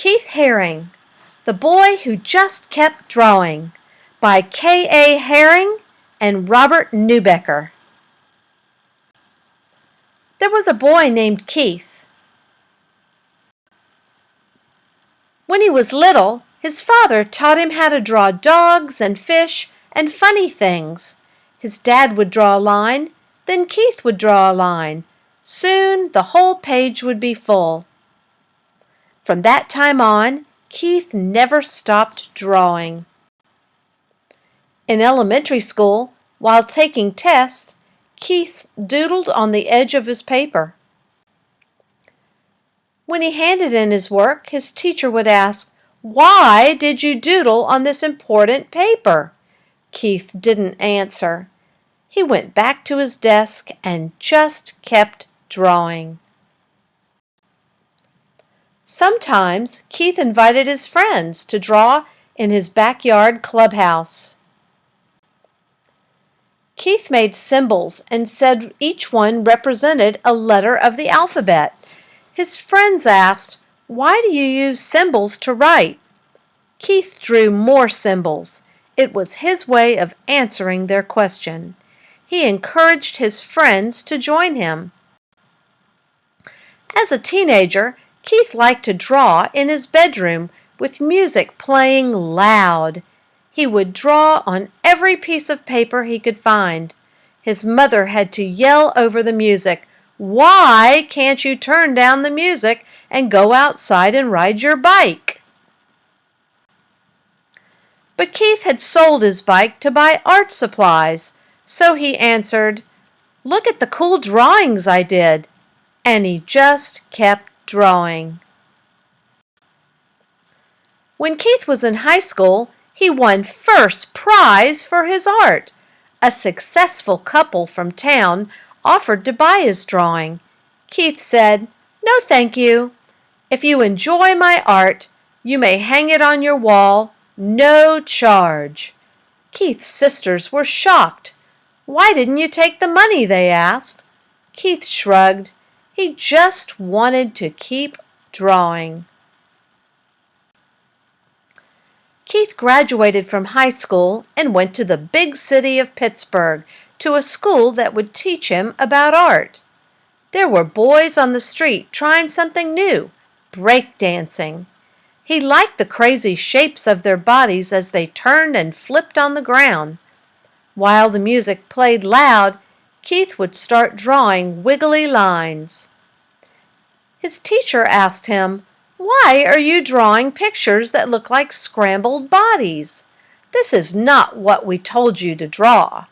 Keith Harring, The Boy Who Just Kept Drawing, by K.A. Harring and Robert Newbecker. There was a boy named Keith. When he was little, his father taught him how to draw dogs and fish and funny things. His dad would draw a line, then Keith would draw a line. Soon the whole page would be full. From that time on, Keith never stopped drawing. In elementary school, while taking tests, Keith doodled on the edge of his paper. When he handed in his work, his teacher would ask, "Why did you doodle on this important paper?" Keith didn't answer. He went back to his desk and just kept drawing. Sometimes Keith invited his friends to draw in his backyard clubhouse. Keith made symbols and said each one represented a letter of the alphabet. His friends asked, "Why do you use symbols to write?" Keith drew more symbols. It was his way of answering their question. He encouraged his friends to join him. As a teenager, Keith liked to draw in his bedroom with music playing loud. He would draw on every piece of paper he could find. His mother had to yell over the music, "Why can't you turn down the music and go outside and ride your bike?" But Keith had sold his bike to buy art supplies, so he answered, "Look at the cool drawings I did." And he just kept drawing. When Keith was in high school, he won first prize for his art. A successful couple from town offered to buy his drawing. Keith said, "No, thank you. If you enjoy my art, you may hang it on your wall, no charge." Keith's sisters were shocked. "Why didn't you take the money?" they asked. Keith shrugged. He just wanted to keep drawing. Keith graduated from high school and went to the big city of Pittsburgh to a school that would teach him about art. There were boys on the street trying something new, break dancing. He liked the crazy shapes of their bodies as they turned and flipped on the ground. While the music played loud, Keith would start drawing wiggly lines. His teacher asked him, "Why are you drawing pictures that look like scrambled bodies? This is not what we told you to draw."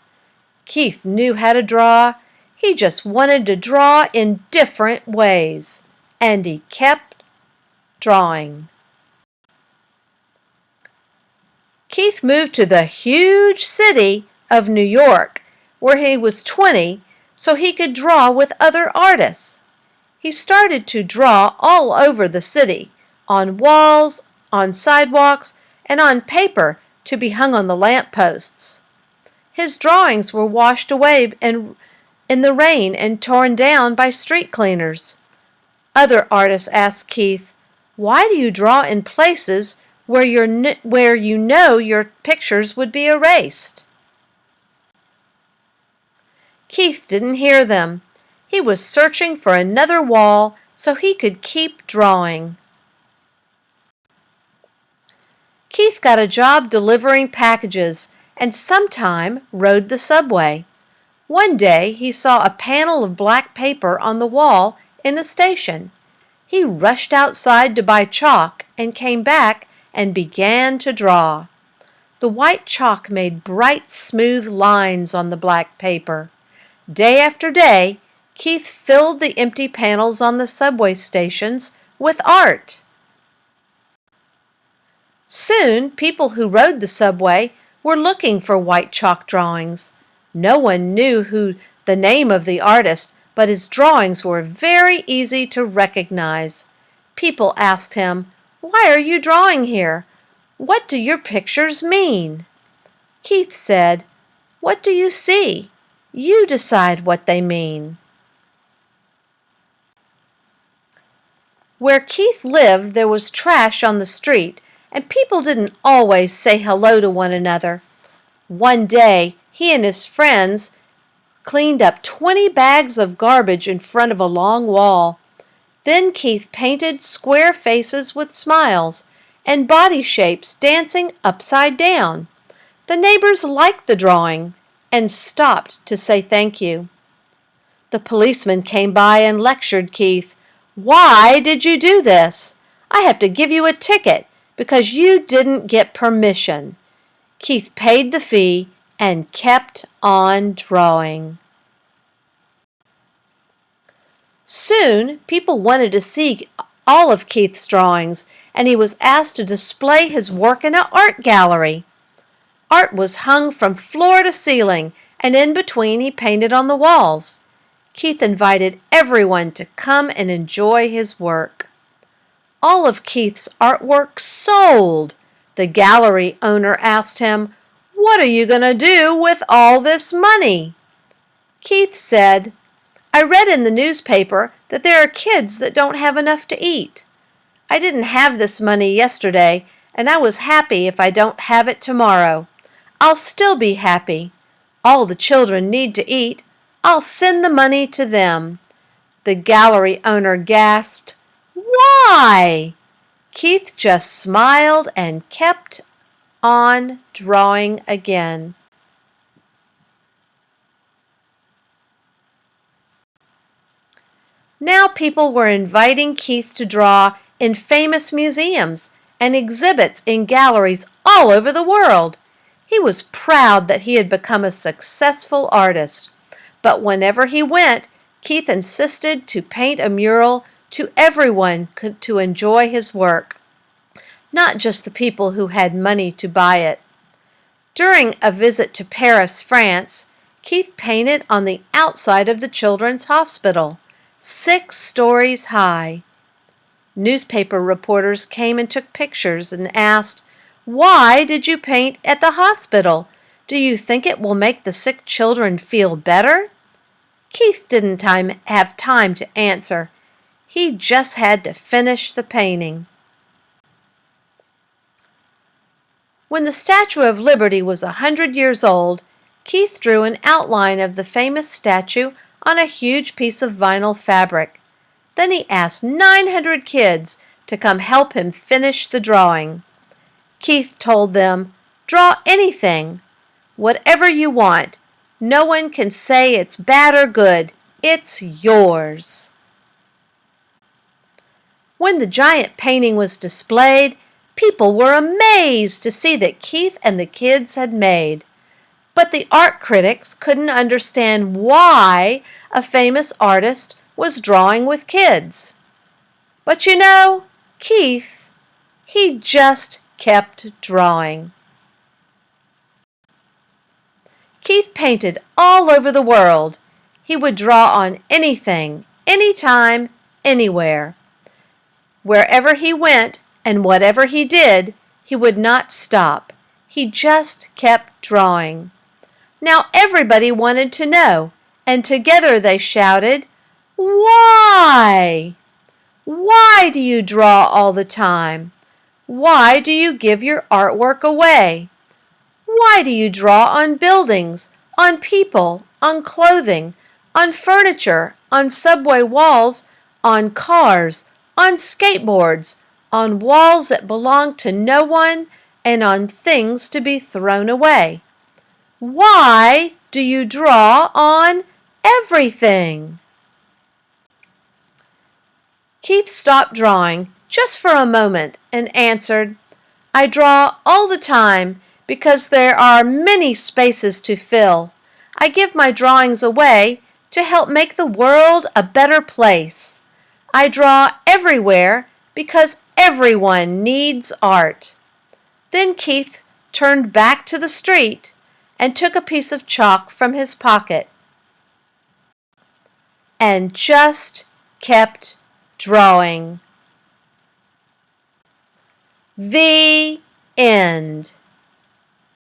Keith knew how to draw. He just wanted to draw in different ways. And he kept drawing. Keith moved to the huge city of New York, where he was 20, so he could draw with other artists. He started to draw all over the city, on walls, on sidewalks, and on paper to be hung on the lampposts. His drawings were washed away in the rain and torn down by street cleaners. Other artists asked Keith, "Why do you draw in places where you know your pictures would be erased?" Keith didn't hear them. He was searching for another wall so he could keep drawing. Keith got a job delivering packages and sometime rode the subway. One day he saw a panel of black paper on the wall in the station. He rushed outside to buy chalk and came back and began to draw. The white chalk made bright, smooth lines on the black paper. Day after day, Keith filled the empty panels on the subway stations with art. Soon, people who rode the subway were looking for white chalk drawings. No one knew the name of the artist, but his drawings were very easy to recognize. People asked him, "Why are you drawing here? What do your pictures mean?" Keith said, "What do you see? You decide what they mean." Where Keith lived, there was trash on the street, and people didn't always say hello to one another. One day, he and his friends cleaned up 20 bags of garbage in front of a long wall. Then Keith painted square faces with smiles and body shapes dancing upside down. The neighbors liked the drawing and stopped to say thank you. The policeman came by and lectured Keith. "Why did you do this? I have to give you a ticket because you didn't get permission." Keith paid the fee and kept on drawing. Soon, people wanted to see all of Keith's drawings, and he was asked to display his work in an art gallery. Art was hung from floor to ceiling, and in between he painted on the walls. Keith invited everyone to come and enjoy his work. All of Keith's artwork sold. The gallery owner asked him, "What are you going to do with all this money?" Keith said, "I read in the newspaper that there are kids that don't have enough to eat. I didn't have this money yesterday, and I was happy if I don't have it tomorrow. I'll still be happy. All the children need to eat. I'll send the money to them." The gallery owner gasped, "Why?" Keith just smiled and kept on drawing again. Now people were inviting Keith to draw in famous museums and exhibits in galleries all over the world. He was proud that he had become a successful artist, but whenever he went, Keith insisted to paint a mural to everyone to enjoy his work, not just the people who had money to buy it. During a visit to Paris, France, Keith painted on the outside of the children's hospital, 6 stories high. Newspaper reporters came and took pictures and asked, "Why did you paint at the hospital? Do you think it will make the sick children feel better?" Keith didn't have time to answer. He just had to finish the painting. When the Statue of Liberty was 100 years old, Keith drew an outline of the famous statue on a huge piece of vinyl fabric. Then he asked 900 kids to come help him finish the drawing. Keith told them, "Draw anything, whatever you want. No one can say it's bad or good. It's yours." When the giant painting was displayed, people were amazed to see that Keith and the kids had made. But the art critics couldn't understand why a famous artist was drawing with kids. But you know, Keith, he just kept drawing. Keith painted all over the world. He would draw on anything, anytime, anywhere. Wherever he went and whatever he did, he would not stop. He just kept drawing. Now everybody wanted to know, and together they shouted, "Why? Why do you draw all the time? Why do you give your artwork away? Why do you draw on buildings, on people, on clothing, on furniture, on subway walls, on cars, on skateboards, on walls that belong to no one, and on things to be thrown away? Why do you draw on everything?" Keith stopped drawing just for a moment and answered, "I draw all the time because there are many spaces to fill. I give my drawings away to help make the world a better place. I draw everywhere because everyone needs art." Then Keith turned back to the street and took a piece of chalk from his pocket and just kept drawing. The end.